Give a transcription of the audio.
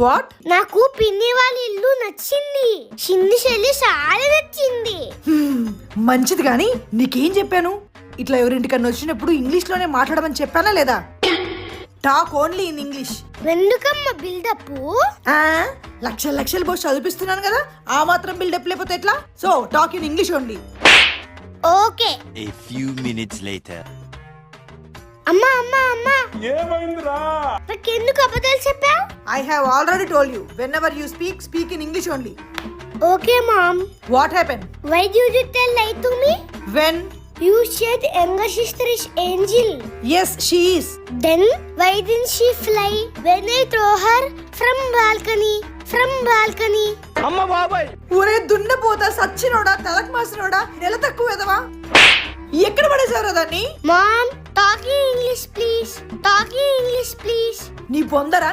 What? నాకు పిన్ని వాళ్ళ ఇల్లు నచ్చింది. చిన్ని చెల్లి చాలా నచ్చింది. మంచిది కానీ నీకేం చెప్పాను? ఇట్లా ఎవరింటికన్నా వచ్చినప్పుడు ఇంగ్లీష్ లోనే మాట్లాడమని చెప్పానా లేదా? Talk only in English. ఎందుకమ్మ బిల్డప్? లక్షలు లక్షలు పోస్ట్ చదివిస్తున్నాను కదా, ఆ మాత్రం బిల్డప్ లేకపోతే ఎట్లా? So talk in English only. Okay. A few minutes later. అమ్మా అమ్మా అమ్మా, ఏమైందిరా? నాకెందుకు అబద్ధాలు చెప్పావు? I have already told you, whenever you speak in English only. Okay, Mom. What happened? Why did you tell lie to me? When? You said younger sister is Angel. Yes, she is. Then why didn't she fly when I throw her from balcony? అమ్మ బాబాయ్, ఒరే దున్నపోతా సచ్చినోడా, తలకు మాసినోడా, నెల తక్కువ ఎదవా, ఎక్కడ పడేసారో దాన్ని? Mom, talk in English please. Talk in English please. నీ పొందరా